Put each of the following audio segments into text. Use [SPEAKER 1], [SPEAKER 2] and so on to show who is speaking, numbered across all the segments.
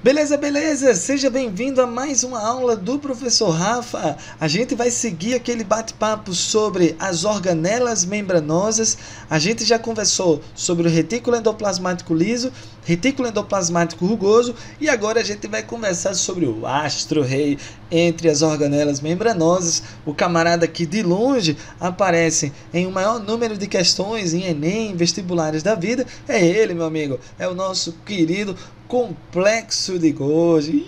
[SPEAKER 1] Beleza, beleza? Seja bem-vindo a mais uma aula do professor Rafa. A gente vai seguir aquele bate-papo sobre as organelas membranosas. A gente já conversou sobre o retículo endoplasmático liso, retículo endoplasmático rugoso e agora a gente vai conversar sobre o astro-rei entre as organelas membranosas. O camarada que de longe aparece em um maior número de questões em Enem, vestibulares da vida, é ele, meu amigo. É o nosso querido complexo de Golgi.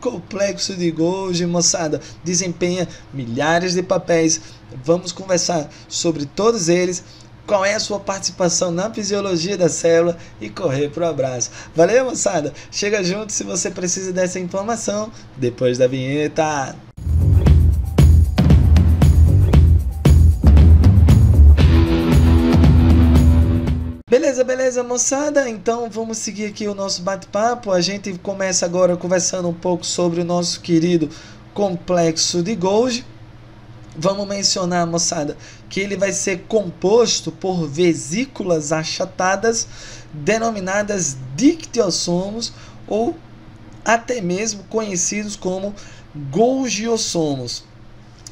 [SPEAKER 1] Complexo de Golgi, moçada, desempenha milhares de papéis. Vamos conversar sobre todos eles. Qual é a sua participação na fisiologia da célula e correr pro abraço. Valeu, moçada? Chega junto se você precisa dessa informação depois da vinheta. Beleza, beleza, moçada? Então vamos seguir aqui o nosso bate-papo. A gente começa agora conversando um pouco sobre o nosso querido complexo de Golgi. Vamos mencionar, moçada, que ele vai ser composto por vesículas achatadas, denominadas dictiossomos ou até mesmo conhecidos como golgiossomos.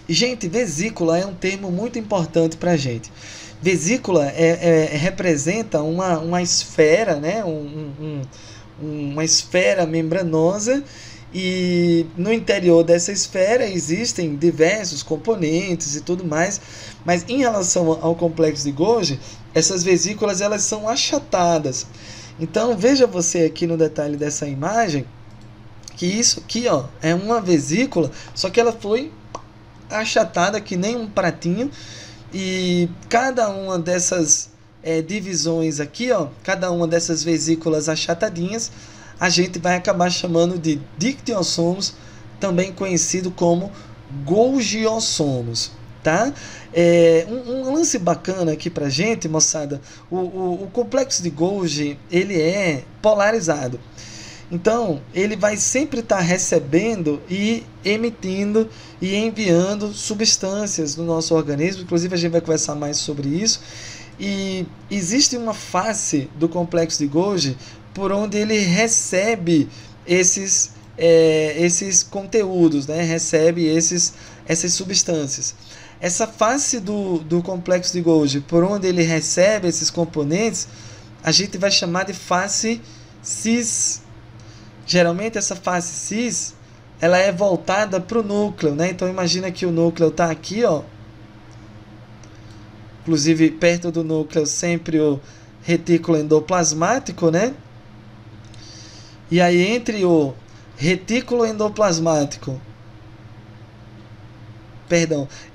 [SPEAKER 1] Gente, vesícula é um termo muito importante para a gente. Vesícula representa uma esfera, né? Uma esfera membranosa, e no interior dessa esfera existem diversos componentes e tudo mais, mas em relação ao complexo de Golgi, essas vesículas elas são achatadas. Então veja você aqui no detalhe dessa imagem que isso aqui, ó, é uma vesícula, só que ela foi achatada que nem um pratinho, e cada uma dessas divisões aqui, ó, cada uma dessas vesículas achatadinhas, a gente vai acabar chamando de dictiossomos, também conhecido como golgiossomos, tá? Um lance bacana aqui pra gente, moçada, o complexo de Golgi, ele é polarizado. Então, ele vai sempre estar recebendo e emitindo e enviando substâncias no nosso organismo. Inclusive, a gente vai conversar mais sobre isso. E existe uma face do complexo de Golgi por onde ele recebe esses conteúdos, né? Recebe essas substâncias. Essa face do complexo de Golgi, por onde ele recebe esses componentes, a gente vai chamar de face cis. Geralmente essa face cis, ela é voltada para o núcleo, né? Então imagina que o núcleo está aqui, ó. Inclusive perto do núcleo sempre o retículo endoplasmático, né? E aí entre o retículo endoplasmático,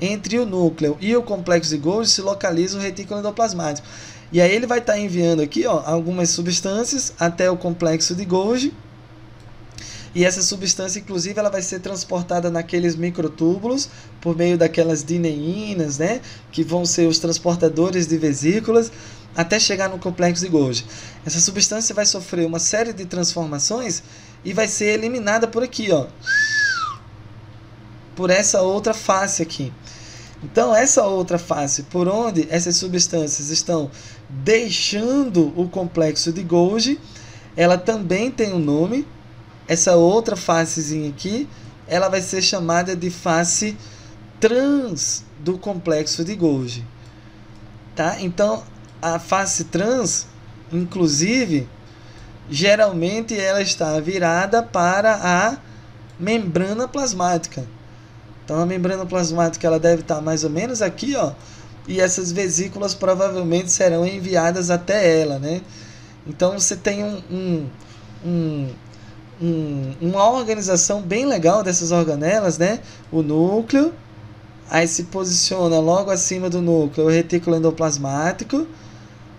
[SPEAKER 1] entre o núcleo e o complexo de Golgi se localiza o retículo endoplasmático. E aí ele vai estar enviando aqui, ó, algumas substâncias até o complexo de Golgi. E essa substância, inclusive, ela vai ser transportada naqueles microtúbulos por meio daquelas dineínas, né? Que vão ser os transportadores de vesículas até chegar no complexo de Golgi. Essa substância vai sofrer uma série de transformações e vai ser eliminada por aqui, ó. Por essa outra face aqui. Então, essa outra face, por onde essas substâncias estão deixando o complexo de Golgi, ela também tem um nome. Essa outra facezinha aqui, ela vai ser chamada de face trans do complexo de Golgi, tá? Então, a face trans, inclusive, geralmente ela está virada para a membrana plasmática. Então, a membrana plasmática ela deve estar mais ou menos aqui, ó, e essas vesículas provavelmente serão enviadas até ela, né? Então, você tem uma organização bem legal dessas organelas, né? O núcleo, aí se posiciona logo acima do núcleo o retículo endoplasmático,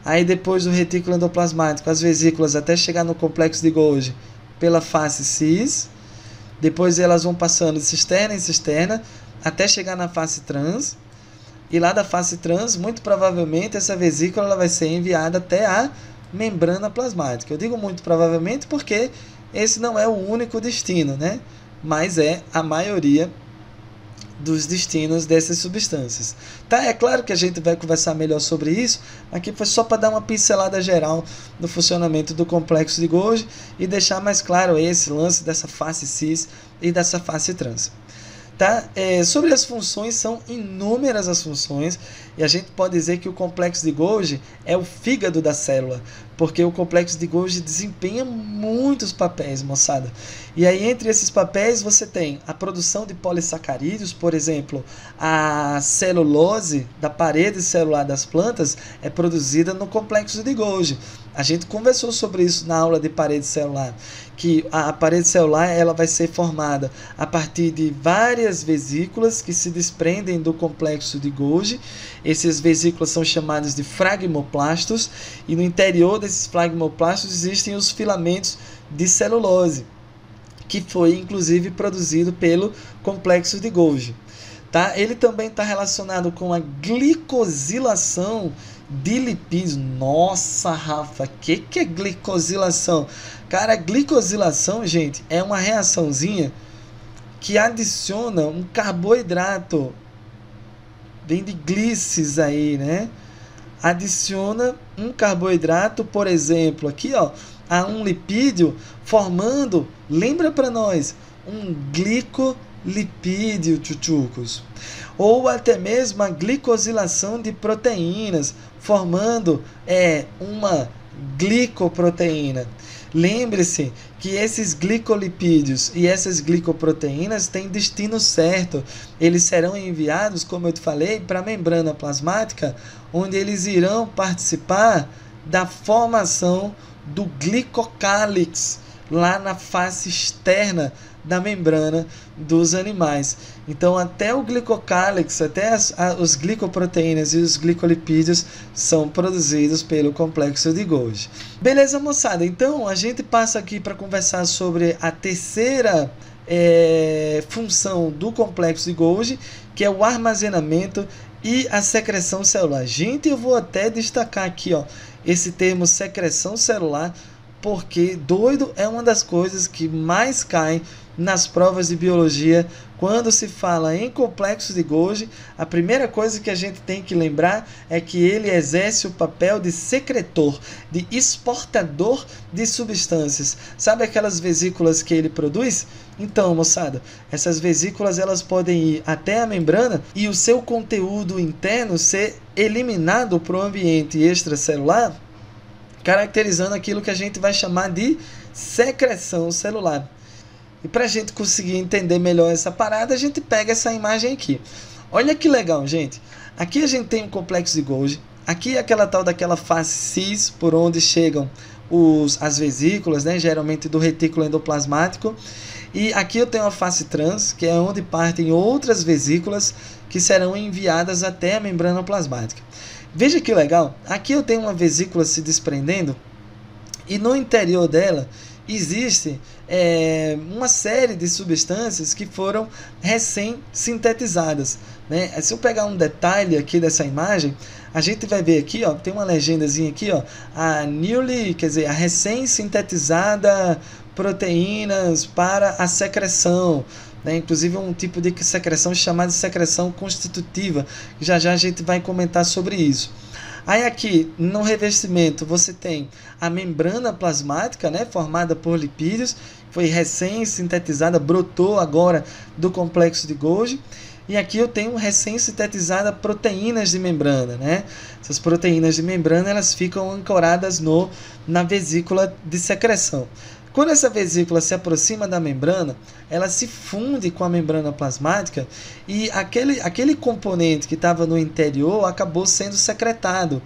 [SPEAKER 1] aí depois do retículo endoplasmático as vesículas até chegar no complexo de Golgi pela face cis, depois elas vão passando de cisterna em cisterna até chegar na face trans, e lá da face trans, muito provavelmente essa vesícula ela vai ser enviada até a membrana plasmática. Eu digo muito provavelmente porque esse não é o único destino, né? Mas é a maioria dos destinos dessas substâncias. Tá? É claro que a gente vai conversar melhor sobre isso, aqui foi só para dar uma pincelada geral do funcionamento do complexo de Golgi e deixar mais claro esse lance dessa face cis e dessa face trans. Tá? Sobre as funções, são inúmeras as funções, e a gente pode dizer que o complexo de Golgi é o fígado da célula, porque o complexo de Golgi desempenha muitos papéis, moçada. E aí, entre esses papéis, você tem a produção de polissacarídeos, por exemplo, a celulose da parede celular das plantas é produzida no complexo de Golgi. A gente conversou sobre isso na aula de parede celular, que a parede celular ela vai ser formada a partir de várias vesículas que se desprendem do complexo de Golgi. Essas vesículas são chamadas de fragmoplastos, e no interior desses fragmoplastos existem os filamentos de celulose, que foi inclusive produzido pelo complexo de Golgi. Tá? Ele também está relacionado com a glicosilação de lipídios. Nossa, Rafa, que é glicosilação? Cara, glicosilação, gente, é uma reaçãozinha que adiciona um carboidrato, vem de glices aí, né? Adiciona um carboidrato, por exemplo, aqui, ó, a um lipídio, formando, lembra para nós, um glicolipídio, tchutchucos. Ou até mesmo a glicosilação de proteínas, formando uma glicoproteína. Lembre-se que esses glicolipídios e essas glicoproteínas têm destino certo. Eles serão enviados, como eu te falei, para a membrana plasmática, onde eles irão participar da formação do glicocálix, lá na face externa da membrana dos animais. Então, até o glicocálix, até os glicoproteínas e os glicolipídios são produzidos pelo complexo de Golgi. Beleza, moçada? Então, a gente passa aqui para conversar sobre a terceira função do complexo de Golgi, que é o armazenamento e a secreção celular. Gente, eu vou até destacar aqui, ó, esse termo secreção celular, porque doido é uma das coisas que mais caem nas provas de biologia. Quando se fala em complexo de Golgi, a primeira coisa que a gente tem que lembrar é que ele exerce o papel de secretor, de exportador de substâncias. Sabe aquelas vesículas que ele produz? Então, moçada, essas vesículas elas podem ir até a membrana e o seu conteúdo interno ser eliminado para o ambiente extracelular, caracterizando aquilo que a gente vai chamar de secreção celular. E para a gente conseguir entender melhor essa parada, a gente pega essa imagem aqui. Olha que legal, gente. Aqui a gente tem um complexo de Golgi. Aqui é aquela tal daquela face cis, por onde chegam as vesículas, né, geralmente do retículo endoplasmático. E aqui eu tenho a face trans, que é onde partem outras vesículas que serão enviadas até a membrana plasmática. Veja que legal. Aqui eu tenho uma vesícula se desprendendo e no interior dela existe uma série de substâncias que foram recém-sintetizadas, né? Se eu pegar um detalhe aqui dessa imagem, a gente vai ver aqui, ó, tem uma legendazinha aqui, ó, a recém-sintetizada proteínas para a secreção, né? Inclusive um tipo de secreção chamada de secreção constitutiva, já já a gente vai comentar sobre isso. Aí aqui no revestimento você tem a membrana plasmática, né, formada por lipídios, foi recém-sintetizada, brotou agora do complexo de Golgi. E aqui eu tenho recém-sintetizada proteínas de membrana, né? Essas proteínas de membrana elas ficam ancoradas na vesícula de secreção. Quando essa vesícula se aproxima da membrana, ela se funde com a membrana plasmática e aquele componente que estava no interior acabou sendo secretado.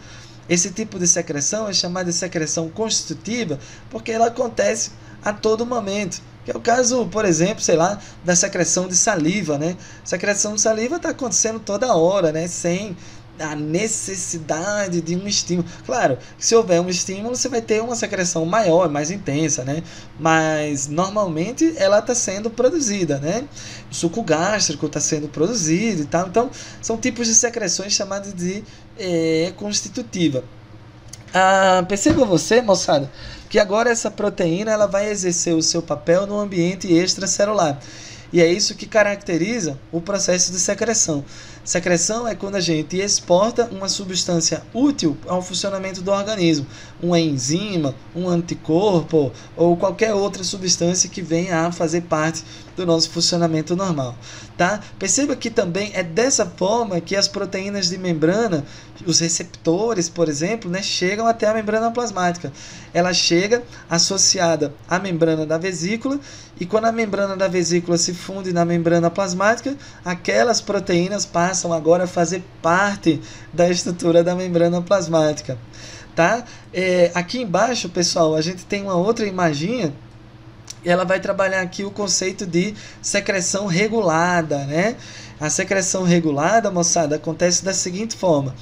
[SPEAKER 1] Esse tipo de secreção é chamada de secreção constitutiva porque ela acontece a todo momento. Que é o caso, por exemplo, sei lá, da secreção de saliva, né? A secreção de saliva está acontecendo toda hora, né? Sem a necessidade de um estímulo. Claro, se houver um estímulo, você vai ter uma secreção maior, mais intensa, né? Mas normalmente ela está sendo produzida, né? O suco gástrico está sendo produzido e tal. Então, são tipos de secreções chamadas de constitutiva. Perceba você, moçada, que agora essa proteína ela vai exercer o seu papel no ambiente extracelular. E é isso que caracteriza o processo de secreção. Secreção é quando a gente exporta uma substância útil ao funcionamento do organismo, uma enzima, um anticorpo ou qualquer outra substância que venha a fazer parte do nosso funcionamento normal, tá? Perceba que também é dessa forma que as proteínas de membrana, os receptores, por exemplo, né, chegam até a membrana plasmática. Ela chega associada à membrana da vesícula e quando a membrana da vesícula se funde na membrana plasmática, aquelas proteínas passam agora a fazer parte da estrutura da membrana plasmática, tá? Aqui embaixo, pessoal, a gente tem uma outra imaginha. Ela vai trabalhar aqui o conceito de secreção regulada, né? A secreção regulada, moçada, acontece da seguinte forma.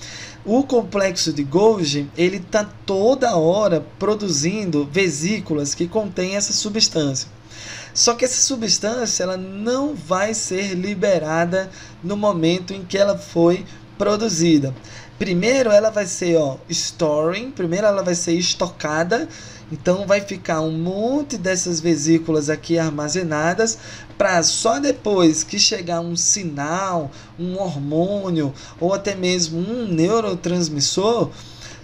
[SPEAKER 1] O complexo de Golgi, ele está toda hora produzindo vesículas que contêm essa substância. Só que essa substância ela não vai ser liberada no momento em que ela foi produzida. Primeiro ela vai ser storing, primeiro ela vai ser estocada, então vai ficar um monte dessas vesículas aqui armazenadas para só depois que chegar um sinal, um hormônio ou até mesmo um neurotransmissor,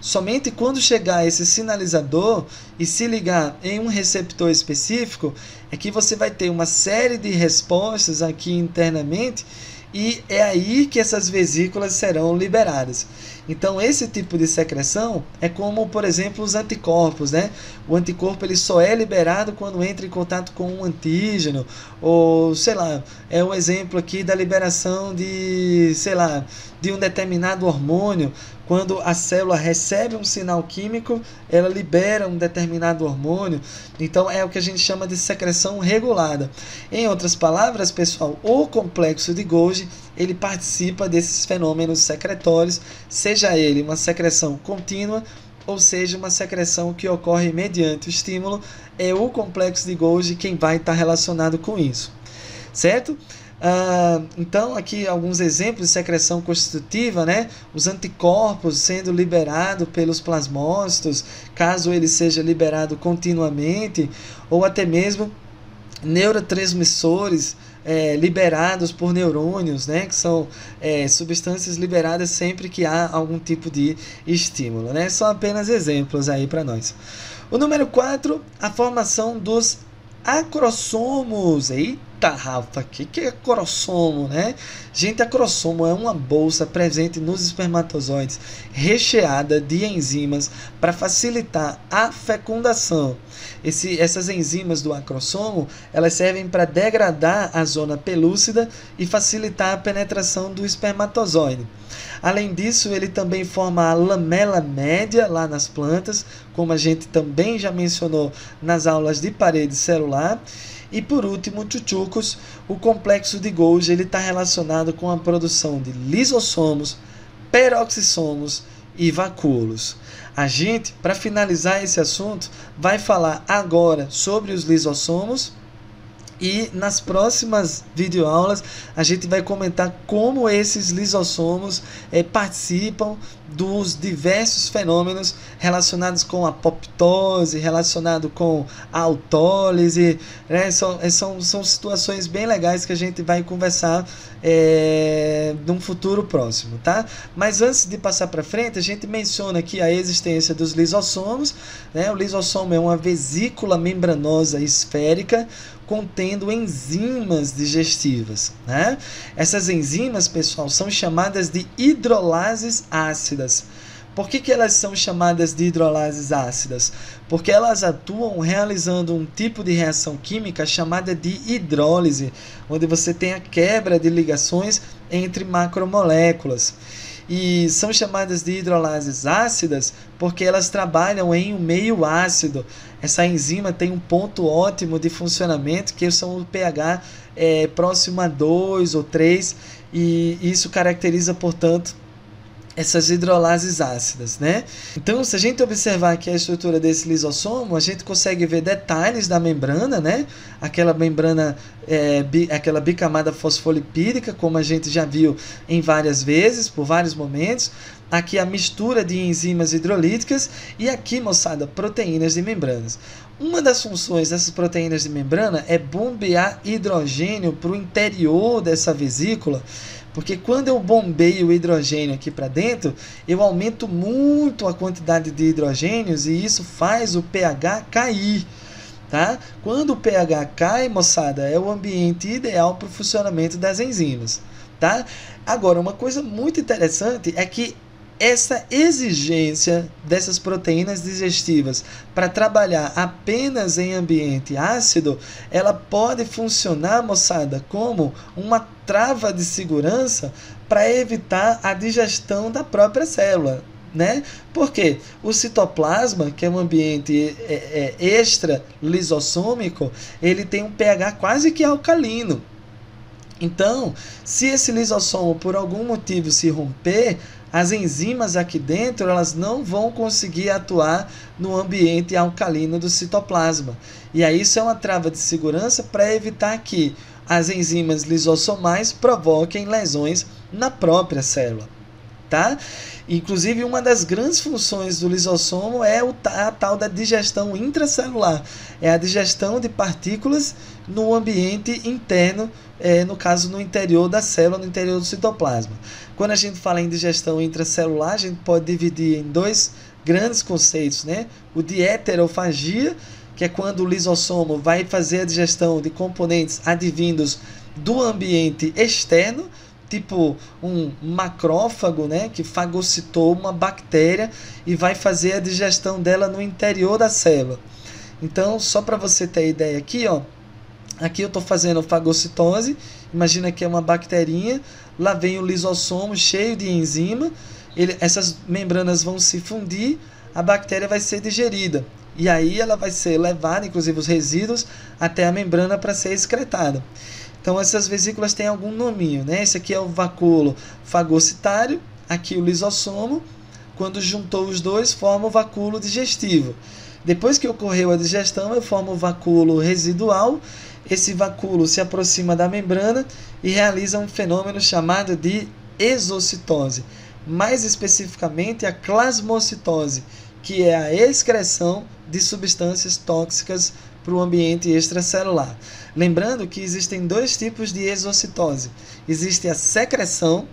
[SPEAKER 1] somente quando chegar esse sinalizador e se ligar em um receptor específico, é que você vai ter uma série de respostas aqui internamente e é aí que essas vesículas serão liberadas. Então esse tipo de secreção é como, por exemplo, os anticorpos, né? O anticorpo ele só é liberado quando entra em contato com um antígeno, ou sei lá, é um exemplo aqui da liberação de, sei lá, de um determinado hormônio. Quando a célula recebe um sinal químico, ela libera um determinado hormônio. Então é o que a gente chama de secreção regulada. Em outras palavras, pessoal, o complexo de Golgi ele participa desses fenômenos secretórios, seja ele uma secreção contínua ou seja uma secreção que ocorre mediante o estímulo, é o complexo de Golgi quem vai estar relacionado com isso, certo? Então aqui alguns exemplos de secreção constitutiva, né? Os anticorpos sendo liberados pelos plasmócitos, caso ele seja liberado continuamente, ou até mesmo neurotransmissores liberados por neurônios, né? Que são substâncias liberadas sempre que há algum tipo de estímulo, né? São apenas exemplos aí para nós. O número 4, a formação dos acrossomos. Eita, Rafa, o que é crossomo, né? Gente, a crossomo é uma bolsa presente nos espermatozoides recheada de enzimas para facilitar a fecundação. Essas enzimas do acrossomo, elas servem para degradar a zona pelúcida e facilitar a penetração do espermatozoide. Além disso, ele também forma a lamela média lá nas plantas, como a gente também já mencionou nas aulas de parede celular. E por último, tchutchucos, o complexo de Golgi está relacionado com a produção de lisossomos, peroxissomos e vacúolos. A gente, para finalizar esse assunto, vai falar agora sobre os lisossomos e nas próximas videoaulas a gente vai comentar como esses lisossomos participam dos diversos fenômenos relacionados com a apoptose, relacionado com a autólise, né? São situações bem legais que a gente vai conversar num futuro próximo, tá? Mas antes de passar para frente, a gente menciona aqui a existência dos lisossomos, né? O lisossomo é uma vesícula membranosa esférica contendo enzimas digestivas, né? Essas enzimas, pessoal, são chamadas de hidrolases ácidas. Por que elas são chamadas de hidrolases ácidas? Porque elas atuam realizando um tipo de reação química chamada de hidrólise, onde você tem a quebra de ligações entre macromoléculas. E são chamadas de hidrolases ácidas porque elas trabalham em um meio ácido. Essa enzima tem um ponto ótimo de funcionamento, que são o pH próximo a 2 ou 3, e isso caracteriza, portanto, essas hidrolases ácidas, né? Então, se a gente observar aqui a estrutura desse lisossomo, a gente consegue ver detalhes da membrana, né? Aquela membrana, aquela bicamada fosfolipídica, como a gente já viu em várias vezes, por vários momentos. Aqui a mistura de enzimas hidrolíticas e aqui, moçada, proteínas de membranas. Uma das funções dessas proteínas de membrana é bombear hidrogênio para o interior dessa vesícula, porque quando eu bombeio o hidrogênio aqui para dentro, eu aumento muito a quantidade de hidrogênios e isso faz o pH cair. Tá? Quando o pH cai, moçada, é o ambiente ideal para o funcionamento das enzimas. Tá? Agora, uma coisa muito interessante é que essa exigência dessas proteínas digestivas para trabalhar apenas em ambiente ácido, ela pode funcionar, moçada, como uma trava de segurança para evitar a digestão da própria célula. Né? Porque o citoplasma, que é um ambiente extra lisossômico, ele tem um pH quase que alcalino. Então, se esse lisossomo por algum motivo se romper, as enzimas aqui dentro elas não vão conseguir atuar no ambiente alcalino do citoplasma. E aí isso é uma trava de segurança para evitar que as enzimas lisossomais provoquem lesões na própria célula. Tá? Inclusive, uma das grandes funções do lisossomo é a tal da digestão intracelular. É a digestão de partículas no ambiente interno, no caso no interior da célula, no interior do citoplasma. Quando a gente fala em digestão intracelular, a gente pode dividir em dois grandes conceitos, né? O de heterofagia, que é quando o lisossomo vai fazer a digestão de componentes advindos do ambiente externo, tipo um macrófago, né, que fagocitou uma bactéria e vai fazer a digestão dela no interior da célula. Então, só para você ter ideia aqui, ó, aqui eu estou fazendo fagocitose, imagina que é uma bacterinha, lá vem o lisossomo cheio de enzima, essas membranas vão se fundir, a bactéria vai ser digerida. E aí ela vai ser levada, inclusive os resíduos, até a membrana para ser excretada. Então, essas vesículas têm algum nominho, né? Esse aqui é o vacúolo fagocitário, aqui o lisossomo. Quando juntou os dois, forma o vacúolo digestivo. Depois que ocorreu a digestão, eu formo o vacúolo residual. Esse vacúolo se aproxima da membrana e realiza um fenômeno chamado de exocitose. Mais especificamente, a plasmocitose, que é a excreção de substâncias tóxicas para o ambiente extracelular. Lembrando que existem dois tipos de exocitose. Existe a secreção,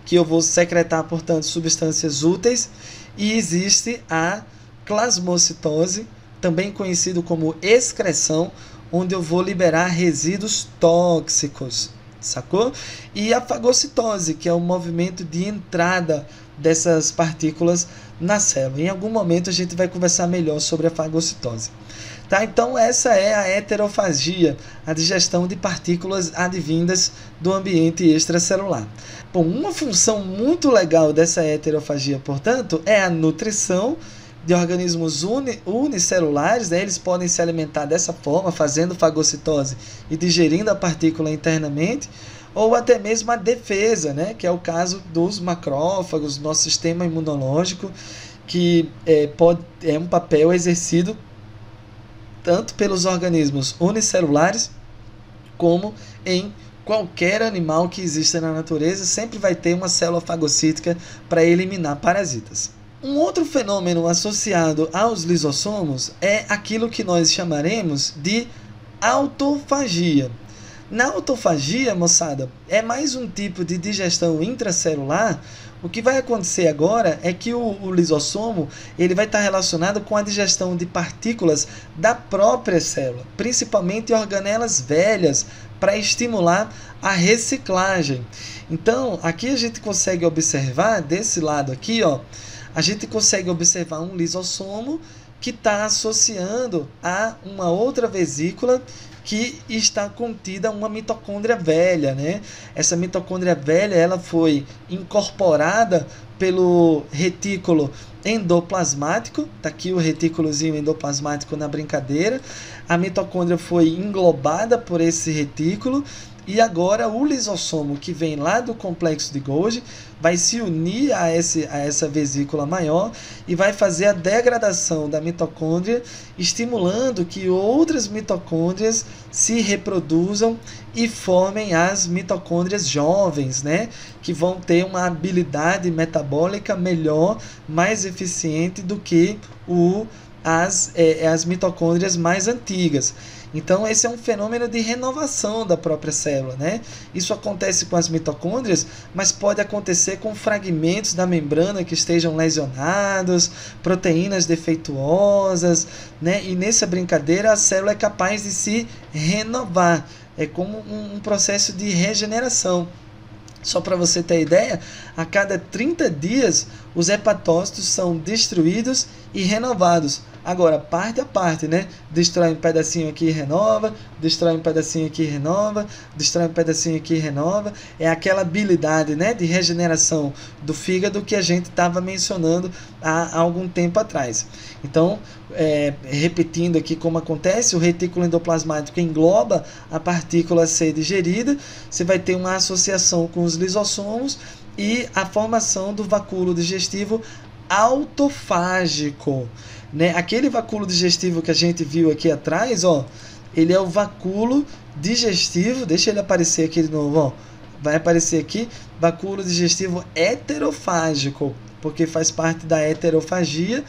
[SPEAKER 1] que eu vou secretar, portanto, substâncias úteis, e existe a plasmocitose, também conhecido como excreção, onde eu vou liberar resíduos tóxicos, sacou? E a fagocitose, que é o movimento de entrada dessas partículas na célula. Em algum momento a gente vai conversar melhor sobre a fagocitose. Tá? Então essa é a heterofagia, a digestão de partículas advindas do ambiente extracelular. Bom, uma função muito legal dessa heterofagia, portanto, é a nutrição de organismos unicelulares, né? Eles podem se alimentar dessa forma, fazendo fagocitose e digerindo a partícula internamente, ou até mesmo a defesa, né? Que é o caso dos macrófagos, nosso sistema imunológico, que é um papel exercido tanto pelos organismos unicelulares como em qualquer animal que exista na natureza, sempre vai ter uma célula fagocítica para eliminar parasitas. Um outro fenômeno associado aos lisossomos é aquilo que nós chamaremos de autofagia. Na autofagia, moçada, é mais um tipo de digestão intracelular. O que vai acontecer agora é que o lisossomo ele vai estar relacionado com a digestão de partículas da própria célula, principalmente organelas velhas, para estimular a reciclagem. Então, aqui a gente consegue observar, desse lado aqui, ó, a gente consegue observar um lisossomo que está associando a uma outra vesícula que está contida uma mitocôndria velha, né? Essa mitocôndria velha ela foi incorporada pelo retículo endoplasmático, tá aqui o retículozinho endoplasmático na brincadeira. A mitocôndria foi englobada por esse retículo e agora o lisossomo que vem lá do complexo de Golgi vai se unir a essa vesícula maior e vai fazer a degradação da mitocôndria, estimulando que outras mitocôndrias se reproduzam e formem as mitocôndrias jovens, né? Que vão ter uma habilidade metabólica melhor, mais eficiente do que o as mitocôndrias mais antigas. Então esse é um fenômeno de renovação da própria célula, né? Isso acontece com as mitocôndrias, mas pode acontecer com fragmentos da membrana que estejam lesionados, proteínas defeituosas, né? E nessa brincadeira a célula é capaz de se renovar. É como um processo de regeneração. Só para você ter ideia, a cada 30 dias os hepatócitos são destruídos e renovados. Agora, parte a parte, né? Destrói um pedacinho aqui e renova, destrói um pedacinho aqui e renova, destrói um pedacinho aqui e renova. É aquela habilidade, né, de regeneração do fígado que a gente estava mencionando há algum tempo atrás. Então, repetindo aqui como acontece, o retículo endoplasmático engloba a partícula a ser digerida, você vai ter uma associação com os lisossomos e a formação do vacúolo digestivo autofágico, né? Aquele vacúolo digestivo que a gente viu aqui atrás, ó, ele é o vacúolo digestivo, deixa ele aparecer aqui de novo, ó. Vai aparecer aqui, vacúolo digestivo heterofágico, porque faz parte da heterofagia.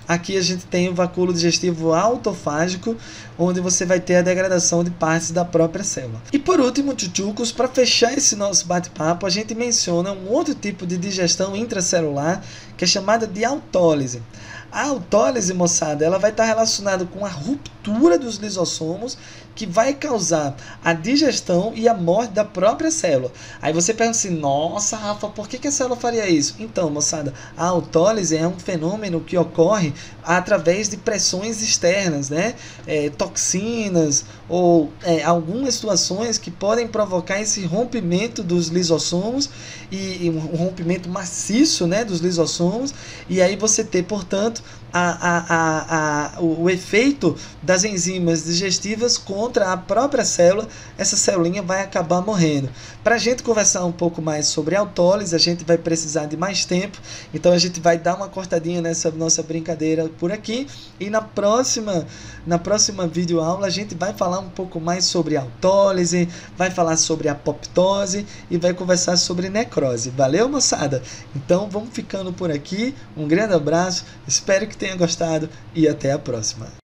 [SPEAKER 1] Aqui a gente tem o vacúolo digestivo autofágico, onde você vai ter a degradação de partes da própria célula. E por último, tchutchucos, para fechar esse nosso bate-papo, a gente menciona um outro tipo de digestão intracelular, que é chamada de autólise. A autólise, moçada, ela vai estar relacionada com a ruptura dos lisossomos, que vai causar a digestão e a morte da própria célula. Aí você pergunta assim, nossa, Rafa, por que a célula faria isso? Então, moçada, a autólise é um fenômeno que ocorre através de pressões externas, né? Toxinas ou algumas situações que podem provocar esse rompimento dos lisossomos e um rompimento maciço, né, dos lisossomos, e aí você ter, portanto, o efeito das enzimas digestivas contra a própria célula. Essa celulinha vai acabar morrendo. Para a gente conversar um pouco mais sobre autólise, a gente vai precisar de mais tempo, então a gente vai dar uma cortadinha nessa nossa brincadeira por aqui, e na próxima videoaula a gente vai falar um pouco mais sobre autólise, vai falar sobre apoptose e vai conversar sobre necrose. Valeu, moçada? Então vamos ficando por aqui, um grande abraço, espero que tenha gostado e até a próxima.